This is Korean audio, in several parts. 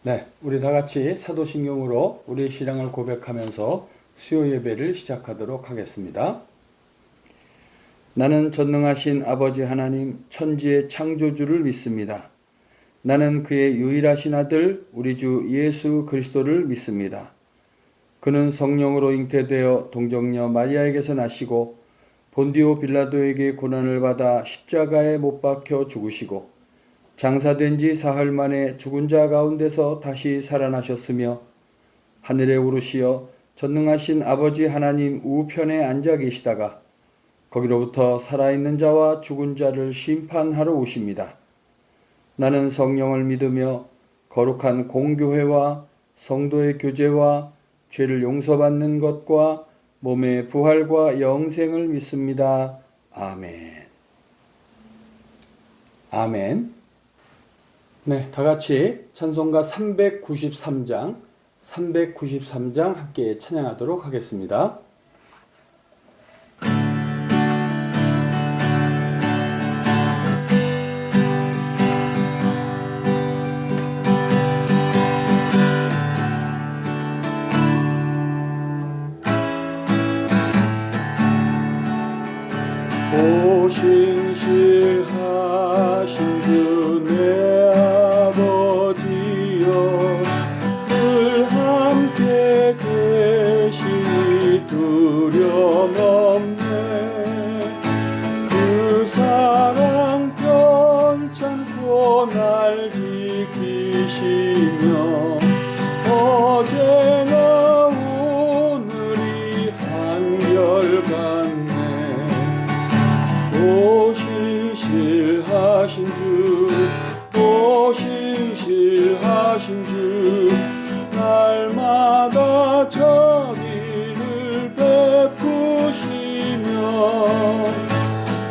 네, 우리 다 같이 사도신경으로 우리의 신앙을 고백하면서 수요 예배를 시작하도록 하겠습니다. 나는 전능하신 아버지 하나님 천지의 창조주를 믿습니다. 나는 그의 유일하신 아들 우리 주 예수 그리스도를 믿습니다. 그는 성령으로 잉태되어 동정녀 마리아에게서 나시고 본디오 빌라도에게 고난을 받아 십자가에 못 박혀 죽으시고 장사된 지 사흘 만에 죽은 자 가운데서 다시 살아나셨으며 하늘에 오르시어 전능하신 아버지 하나님 우편에 앉아 계시다가 거기로부터 살아있는 자와 죽은 자를 심판하러 오십니다. 나는 성령을 믿으며 거룩한 공교회와 성도의 교제와 죄를 용서받는 것과 몸의 부활과 영생을 믿습니다. 아멘. 아멘. 네, 다 같이 찬송가 393장 함께 찬양하도록 하겠습니다. 오신실하신 주 내 아버지여 늘 함께 계시니 두려움 없네. 그 사랑 편찮고 날 지키시며 어제나 오늘이 한결같네. 오신실하신 주 날마다 자비를 베푸시며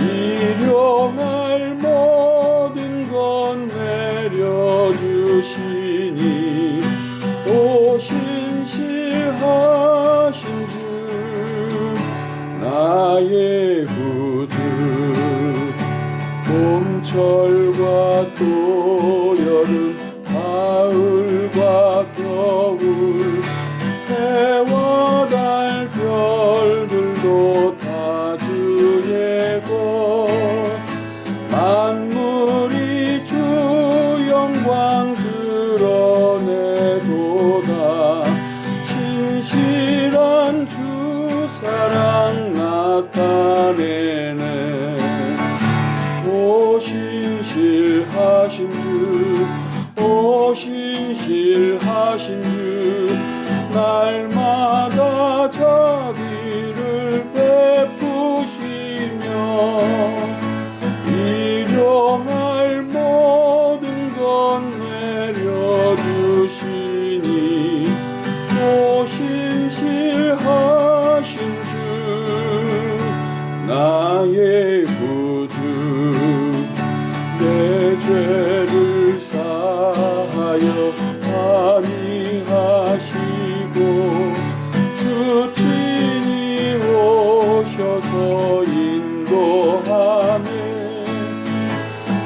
일용할 모든 것 내려주시니 오신실하신 주 나의 구주 봄철과 또 여름 가을과 겨울 해와 달 별들도 다 주의 것 만물이 주 영광 드러내도다. 신실한 주 사랑 나타내네. 오신실하신 주 날마다 자비를 베푸시며 일용할 모든 것 내려주시니 오신실하신 주 나의 구주 내 죄를 사하여 합의하시고 주 친히 오셔서 인도하네.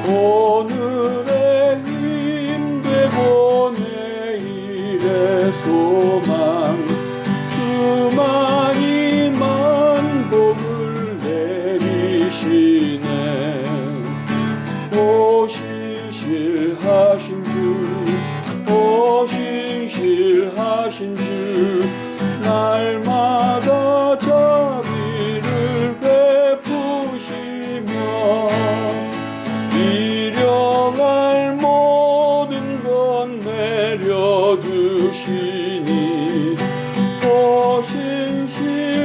오늘의 힘되고 내일의 소망 주만이 만복을 내리시네. 오신실하신 주 날마다 자비를 베푸시며 일용할 모든 것 내려주시니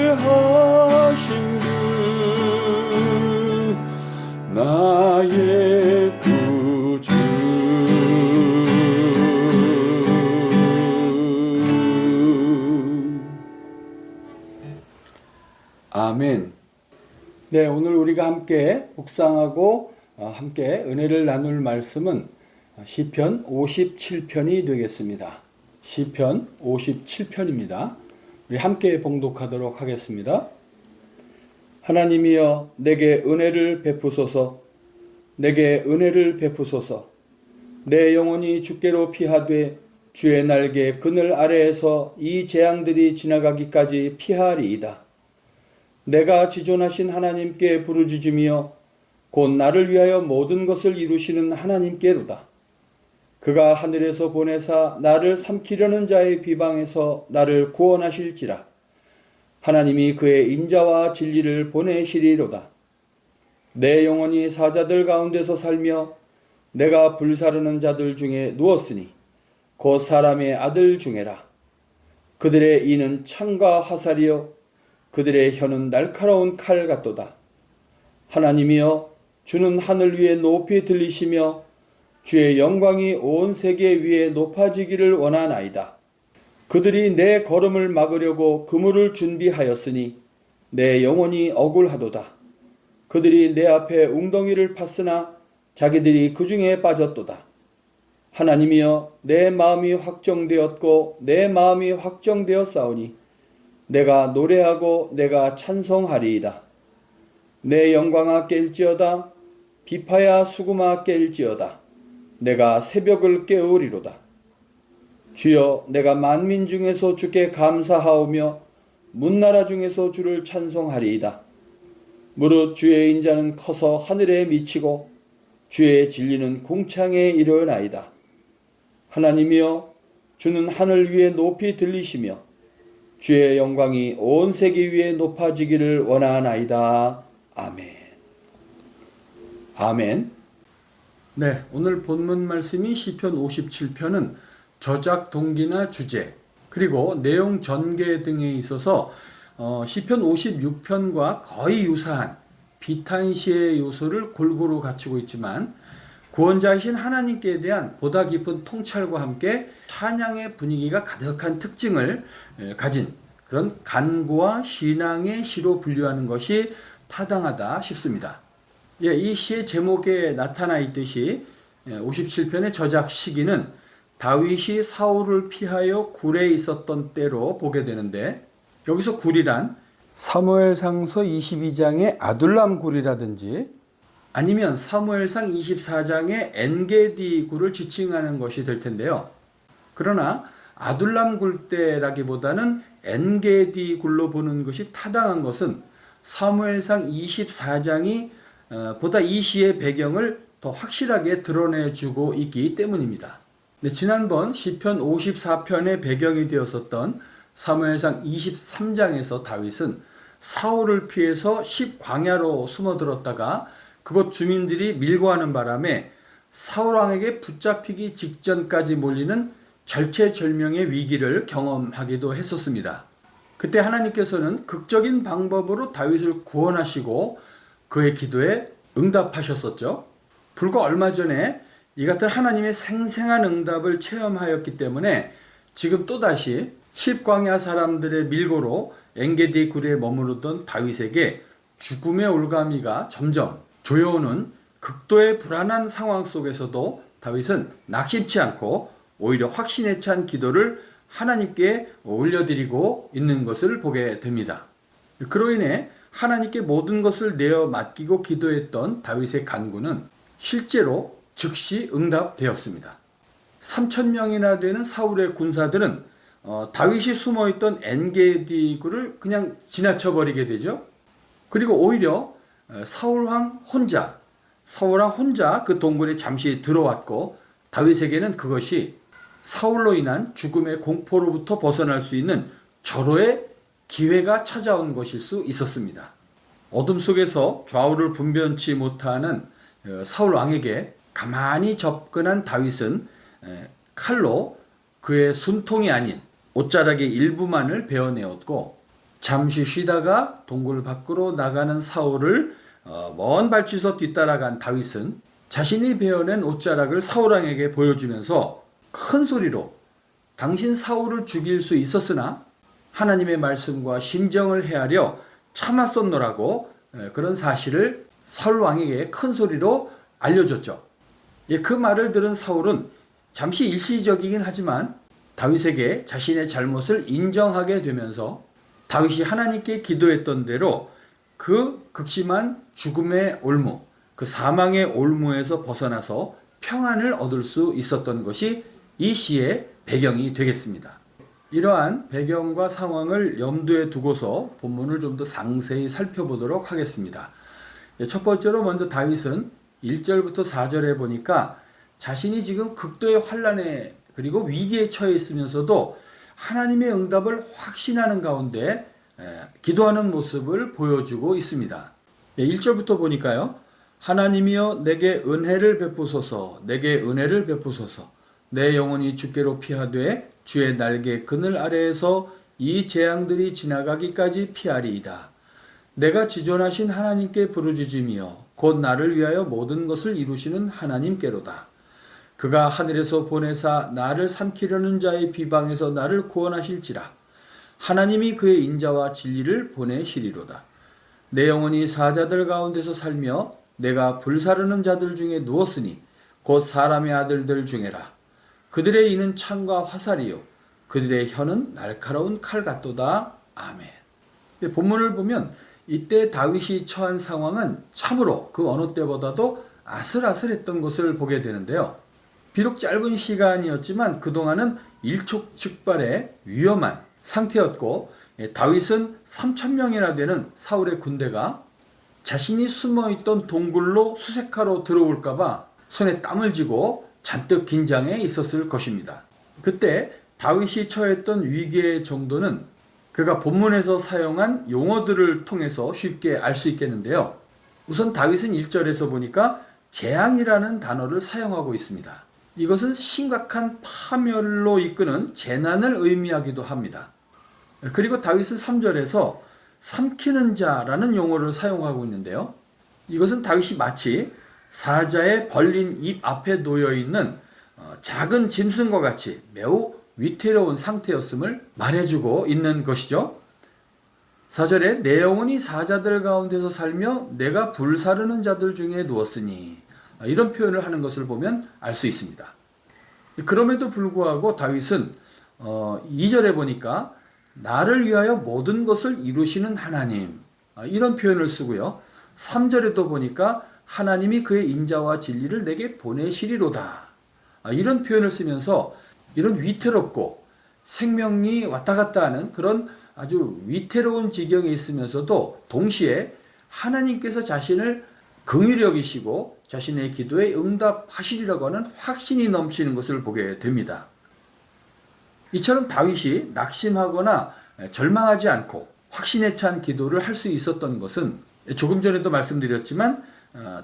오신실하신 주 나의 구주. 아멘. 네, 오늘 우리가 함께 묵상하고 함께 은혜를 나눌 말씀은 시편 57편이 되겠습니다. 시편 57편입니다. 우리 함께 봉독하도록 하겠습니다. 하나님이여 내게 은혜를 베푸소서. 내게 은혜를 베푸소서. 내 영혼이 주께로 피하되 주의 날개 그늘 아래에서 이 재앙들이 지나가기까지 피하리이다. 내가 지존하신 하나님께 부르짖으며 곧 나를 위하여 모든 것을 이루시는 하나님께로다. 그가 하늘에서 보내사 나를 삼키려는 자의 비방에서 나를 구원하실지라. 하나님이 그의 인자와 진리를 보내시리로다. 내 영혼이 사자들 가운데서 살며 내가 불사르는 자들 중에 누웠으니 곧 사람의 아들 중에라. 그들의 이는 창과 화살이요 그들의 혀는 날카로운 칼 같도다. 하나님이여 주는 하늘 위에 높이 들리시며 주의 영광이 온 세계 위에 높아지기를 원하나이다. 그들이 내 걸음을 막으려고 그물을 준비하였으니 내 영혼이 억울하도다. 그들이 내 앞에 웅덩이를 팠으나 자기들이 그 중에 빠졌도다. 하나님이여 내 마음이 확정되었고 내 마음이 확정되었사오니 내가 노래하고 내가 찬송하리이다. 내 영광아 깰지어다. 비파야 수구마 깰지어다. 내가 새벽을 깨우리로다. 주여 내가 만민 중에서 주께 감사하오며 문나라 중에서 주를 찬송하리이다. 무릇 주의 인자는 커서 하늘에 미치고 주의 진리는 궁창에 이르나이다. 하나님이여 주는 하늘 위에 높이 들리시며 주의 영광이 온 세계 위에 높아지기를 원하나이다. 아멘. 아멘. 네, 오늘 본문 말씀이 시편 57편은 저작 동기나 주제 그리고 내용 전개 등에 있어서 시편 56편과 거의 유사한 비탄시의 요소를 골고루 갖추고 있지만 구원자이신 하나님께 대한 보다 깊은 통찰과 함께 찬양의 분위기가 가득한 특징을 가진 그런 간구와 신앙의 시로 분류하는 것이 타당하다 싶습니다. 예, 이 시의 제목에 나타나 있듯이 57편의 저작 시기는 다윗이 사울을 피하여 굴에 있었던 때로 보게 되는데 여기서 굴이란 사무엘상서 22장의 아둘람 굴이라든지 아니면 사무엘상 24장의 엔게디 굴을 지칭하는 것이 될 텐데요. 그러나 아둘람 굴대라기보다는 엔게디 굴로 보는 것이 타당한 것은 사무엘상 24장이 보다 이 시의 배경을 더 확실하게 드러내주고 있기 때문입니다. 네, 지난번 시편 54편의 배경이 되었었던 사무엘상 23장에서 다윗은 사울을 피해서 십광야로 숨어들었다가 그곳 주민들이 밀고하는 바람에 사울왕에게 붙잡히기 직전까지 몰리는 절체절명의 위기를 경험하기도 했었습니다. 그때 하나님께서는 극적인 방법으로 다윗을 구원하시고 그의 기도에 응답하셨었죠. 불과 얼마 전에 이 같은 하나님의 생생한 응답을 체험하였기 때문에 지금 또다시 십광야 사람들의 밀고로 엔게디 굴에 머무르던 다윗에게 죽음의 올가미가 점점 조여오는 극도의 불안한 상황 속에서도 다윗은 낙심치 않고 오히려 확신에 찬 기도를 하나님께 올려드리고 있는 것을 보게 됩니다. 그로 인해 하나님께 모든 것을 내어 맡기고 기도했던 다윗의 간구는 실제로 즉시 응답되었습니다. 3,000명이나 되는 사울의 군사들은 다윗이 숨어있던 엔게디 굴을 그냥 지나쳐버리게 되죠. 그리고 오히려 사울왕 혼자 그 동굴에 잠시 들어왔고 다윗에게는 그것이 사울로 인한 죽음의 공포로부터 벗어날 수 있는 절호의 기회가 찾아온 것일 수 있었습니다. 어둠 속에서 좌우를 분변치 못하는 사울 왕에게 가만히 접근한 다윗은 칼로 그의 숨통이 아닌 옷자락의 일부만을 베어내었고 잠시 쉬다가 동굴 밖으로 나가는 사울을 먼 발치서 뒤따라간 다윗은 자신이 베어낸 옷자락을 사울왕에게 보여주면서 큰 소리로 당신 사울을 죽일 수 있었으나 하나님의 말씀과 심정을 헤아려 참았었노라고 그런 사실을 사울 왕에게 큰 소리로 알려줬죠. 그 말을 들은 사울은 잠시 일시적이긴 하지만 다윗에게 자신의 잘못을 인정하게 되면서 다윗이 하나님께 기도했던 대로 그 극심한 죽음의 올무, 그 사망의 올무에서 벗어나서 평안을 얻을 수 있었던 것이 이 시의 배경이 되겠습니다. 이러한 배경과 상황을 염두에 두고서 본문을 좀 더 상세히 살펴보도록 하겠습니다. 첫 번째로 먼저 다윗은 1절부터 4절에 보니까 자신이 지금 극도의 환난에 그리고 위기에 처해 있으면서도 하나님의 응답을 확신하는 가운데 기도하는 모습을 보여주고 있습니다. 1절부터 보니까요. 하나님이여 내게 은혜를 베푸소서 내게 은혜를 베푸소서 내 영혼이 주께로 피하되 주의 날개 그늘 아래에서 이 재앙들이 지나가기까지 피하리이다. 내가 지존하신 하나님께 부르짖으며 곧 나를 위하여 모든 것을 이루시는 하나님께로다. 그가 하늘에서 보내사 나를 삼키려는 자의 비방에서 나를 구원하실지라. 하나님이 그의 인자와 진리를 보내시리로다. 내 영혼이 사자들 가운데서 살며 내가 불사르는 자들 중에 누웠으니 곧 사람의 아들들 중에라. 그들의 이는 창과 화살이요 그들의 혀는 날카로운 칼 같도다. 아멘. 본문을 보면 이때 다윗이 처한 상황은 참으로 그 어느 때보다도 아슬아슬했던 것을 보게 되는데요. 비록 짧은 시간이었지만 그동안은 일촉즉발의 위험한 상태였고 다윗은 3,000명이나 되는 사울의 군대가 자신이 숨어있던 동굴로 수색하러 들어올까봐 손에 땀을 쥐고 잔뜩 긴장해 있었을 것입니다. 그때 다윗이 처했던 위기의 정도는 그가 본문에서 사용한 용어들을 통해서 쉽게 알 수 있겠는데요. 우선 다윗은 1절에서 보니까 재앙이라는 단어를 사용하고 있습니다. 이것은 심각한 파멸로 이끄는 재난을 의미하기도 합니다. 그리고 다윗은 3절에서 삼키는 자라는 용어를 사용하고 있는데요. 이것은 다윗이 마치 사자의 벌린 입 앞에 놓여있는 작은 짐승과 같이 매우 위태로운 상태였음을 말해주고 있는 것이죠. 4절에 내 영혼이 사자들 가운데서 살며 내가 불사르는 자들 중에 누웠으니 이런 표현을 하는 것을 보면 알 수 있습니다. 그럼에도 불구하고 다윗은 2절에 보니까 나를 위하여 모든 것을 이루시는 하나님 이런 표현을 쓰고요. 3절에도 보니까 하나님이 그의 인자와 진리를 내게 보내시리로다 이런 표현을 쓰면서 이런 위태롭고 생명이 왔다 갔다 하는 그런 아주 위태로운 지경에 있으면서도 동시에 하나님께서 자신을 긍휼히 여기시고 자신의 기도에 응답하시리라고 하는 확신이 넘치는 것을 보게 됩니다. 이처럼 다윗이 낙심하거나 절망하지 않고 확신에 찬 기도를 할 수 있었던 것은 조금 전에도 말씀드렸지만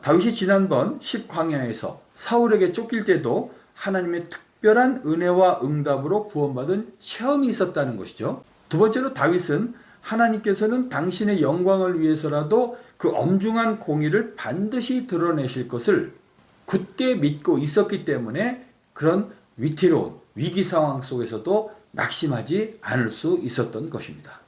다윗이 지난번 10광야에서 사울에게 쫓길 때도 하나님의 특별한 은혜와 응답으로 구원받은 체험이 있었다는 것이죠. 두 번째로 다윗은 하나님께서는 당신의 영광을 위해서라도 그 엄중한 공의를 반드시 드러내실 것을 굳게 믿고 있었기 때문에 그런 위태로운 위기 상황 속에서도 낙심하지 않을 수 있었던 것입니다.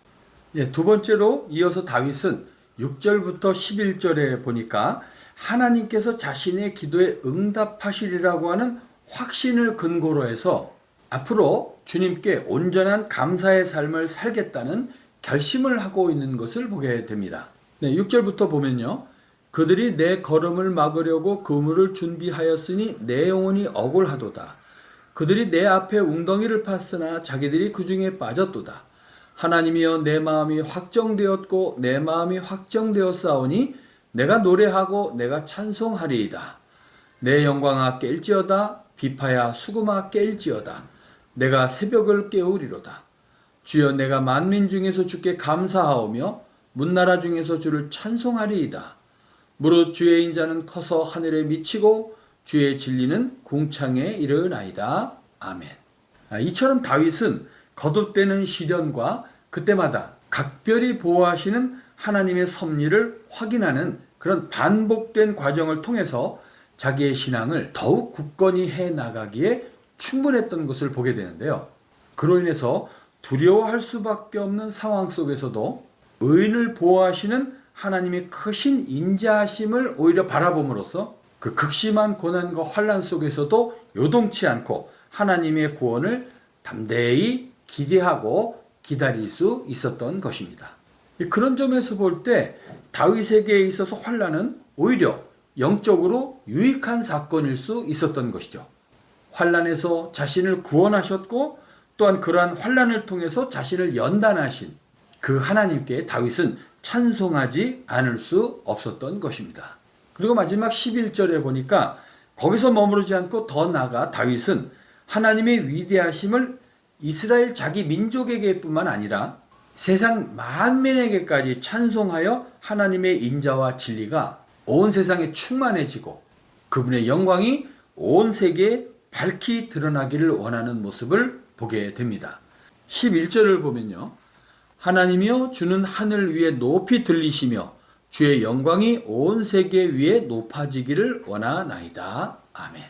두 번째로 이어서 다윗은 6절부터 11절에 보니까 하나님께서 자신의 기도에 응답하시리라고 하는 확신을 근거로 해서 앞으로 주님께 온전한 감사의 삶을 살겠다는 결심을 하고 있는 것을 보게 됩니다. 6절부터 보면요. 그들이 내 걸음을 막으려고 그물을 준비하였으니 내 영혼이 억울하도다. 그들이 내 앞에 웅덩이를 팠으나 자기들이 그 중에 빠졌도다. 하나님이여 내 마음이 확정되었고 내 마음이 확정되었사오니 내가 노래하고 내가 찬송하리이다. 내 영광아 깰지어다. 비파야 수금아 깰지어다. 내가 새벽을 깨우리로다. 주여 내가 만민 중에서 주께 감사하오며 문나라 중에서 주를 찬송하리이다. 무릇 주의 인자는 커서 하늘에 미치고 주의 진리는 궁창에 이르나이다. 아멘. 이처럼 다윗은 거듭되는 시련과 그때마다 각별히 보호하시는 하나님의 섭리를 확인하는 그런 반복된 과정을 통해서 자기의 신앙을 더욱 굳건히 해나가기에 충분했던 것을 보게 되는데요. 그로 인해서 두려워할 수밖에 없는 상황 속에서도 의인을 보호하시는 하나님의 크신 인자하심을 오히려 바라봄으로써 그 극심한 고난과 환난 속에서도 요동치 않고 하나님의 구원을 담대히 기대하고 기다릴 수 있었던 것입니다. 그런 점에서 볼 때 다윗에게 있어서 환난은 오히려 영적으로 유익한 사건일 수 있었던 것이죠. 환난에서 자신을 구원하셨고 또한 그러한 환난을 통해서 자신을 연단하신 그 하나님께 다윗은 찬송하지 않을 수 없었던 것입니다. 그리고 마지막 11절에 보니까 거기서 머무르지 않고 더 나아가 다윗은 하나님의 위대하심을 이스라엘 자기 민족에게뿐만 아니라 세상 만민에게까지 찬송하여 하나님의 인자와 진리가 온 세상에 충만해지고 그분의 영광이 온 세계에 밝히 드러나기를 원하는 모습을 보게 됩니다. 11절을 보면요. 하나님이여 주는 하늘 위에 높이 들리시며 주의 영광이 온 세계 위에 높아지기를 원하나이다. 아멘.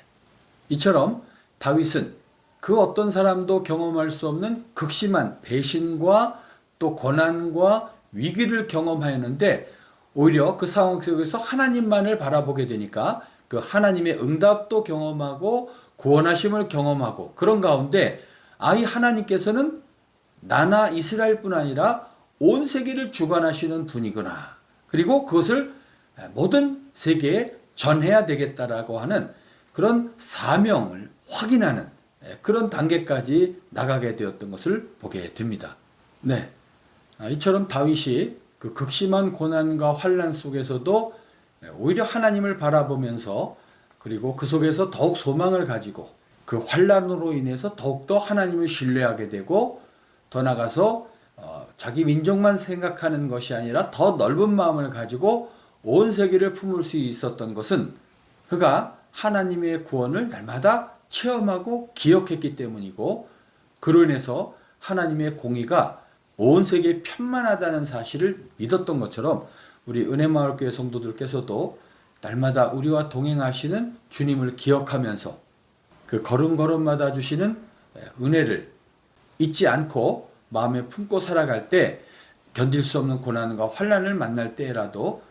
이처럼 다윗은 그 어떤 사람도 경험할 수 없는 극심한 배신과 또 고난과 위기를 경험하였는데 오히려 그 상황 속에서 하나님만을 바라보게 되니까 그 하나님의 응답도 경험하고 구원하심을 경험하고 그런 가운데 이 하나님께서는 나나 이스라엘뿐 아니라 온 세계를 주관하시는 분이구나. 그리고 그것을 모든 세계에 전해야 되겠다라고 하는 그런 사명을 확인하는 그런 단계까지 나가게 되었던 것을 보게 됩니다. 네, 이처럼 다윗이 그 극심한 고난과 환난 속에서도 오히려 하나님을 바라보면서 그리고 그 속에서 더욱 소망을 가지고 그 환난으로 인해서 더욱더 하나님을 신뢰하게 되고 더 나아가서 자기 민족만 생각하는 것이 아니라 더 넓은 마음을 가지고 온 세계를 품을 수 있었던 것은 그가 하나님의 구원을 날마다 체험하고 기억했기 때문이고 그로 인해서 하나님의 공의가 온 세계에 편만하다는 사실을 믿었던 것처럼 우리 은혜마을교회 성도들께서도 날마다 우리와 동행하시는 주님을 기억하면서 그 걸음걸음마다 주시는 은혜를 잊지 않고 마음에 품고 살아갈 때 견딜 수 없는 고난과 환난을 만날 때라도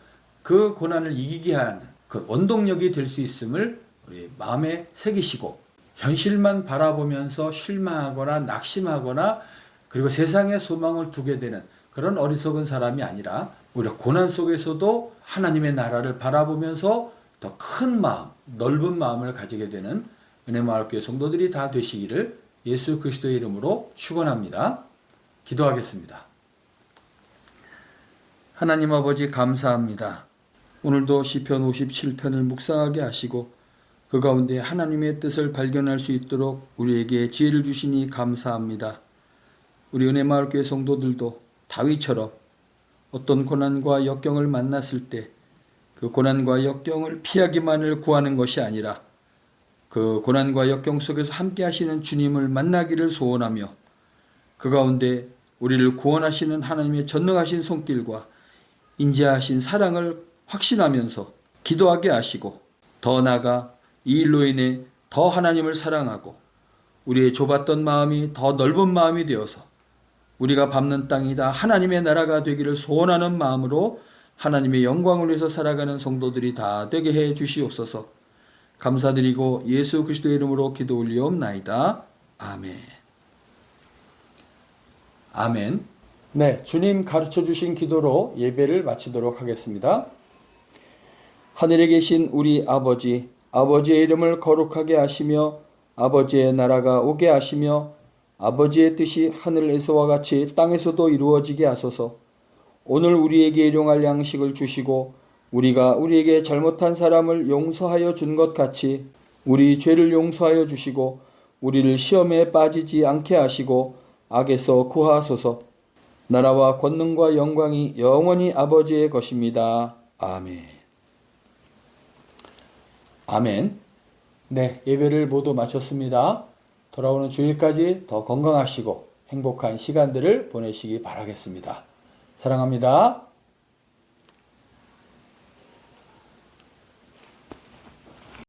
그 고난을 이기게 하는 그 원동력이 될 수 있음을 우리 마음에 새기시고 현실만 바라보면서 실망하거나 낙심하거나 그리고 세상에 소망을 두게 되는 그런 어리석은 사람이 아니라 오히려 고난 속에서도 하나님의 나라를 바라보면서 더 큰 마음, 넓은 마음을 가지게 되는 은혜마을교회 성도들이 다 되시기를 예수 그리스도의 이름으로 축원합니다. 기도하겠습니다. 하나님 아버지 감사합니다. 오늘도 시편 57편을 묵상하게 하시고 그 가운데 하나님의 뜻을 발견할 수 있도록 우리에게 지혜를 주시니 감사합니다. 우리 은혜마을교회 성도들도 다윗처럼 어떤 고난과 역경을 만났을 때 그 고난과 역경을 피하기만을 구하는 것이 아니라 그 고난과 역경 속에서 함께 하시는 주님을 만나기를 소원하며 그 가운데 우리를 구원하시는 하나님의 전능하신 손길과 인자하신 사랑을 확신하면서 기도하게 하시고 더 나아가 이 일로 인해 더 하나님을 사랑하고 우리의 좁았던 마음이 더 넓은 마음이 되어서 우리가 밟는 땅이 다 하나님의 나라가 되기를 소원하는 마음으로 하나님의 영광을 위해서 살아가는 성도들이 다 되게 해 주시옵소서. 감사드리고 예수 그리스도의 이름으로 기도 올리옵나이다. 아멘. 아멘. 네, 주님 가르쳐 주신 기도로 예배를 마치도록 하겠습니다. 하늘에 계신 우리 아버지, 아버지의 이름을 거룩하게 하시며 아버지의 나라가 오게 하시며 아버지의 뜻이 하늘에서와 같이 땅에서도 이루어지게 하소서. 오늘 우리에게 일용할 양식을 주시고 우리가 우리에게 잘못한 사람을 용서하여 준 것 같이 우리 죄를 용서하여 주시고 우리를 시험에 빠지지 않게 하시고 악에서 구하소서. 나라와 권능과 영광이 영원히 아버지의 것입니다. 아멘. 아멘. 네, 예배를 모두 마쳤습니다. 돌아오는 주일까지 더 건강하시고 행복한 시간들을 보내시기 바라겠습니다. 사랑합니다.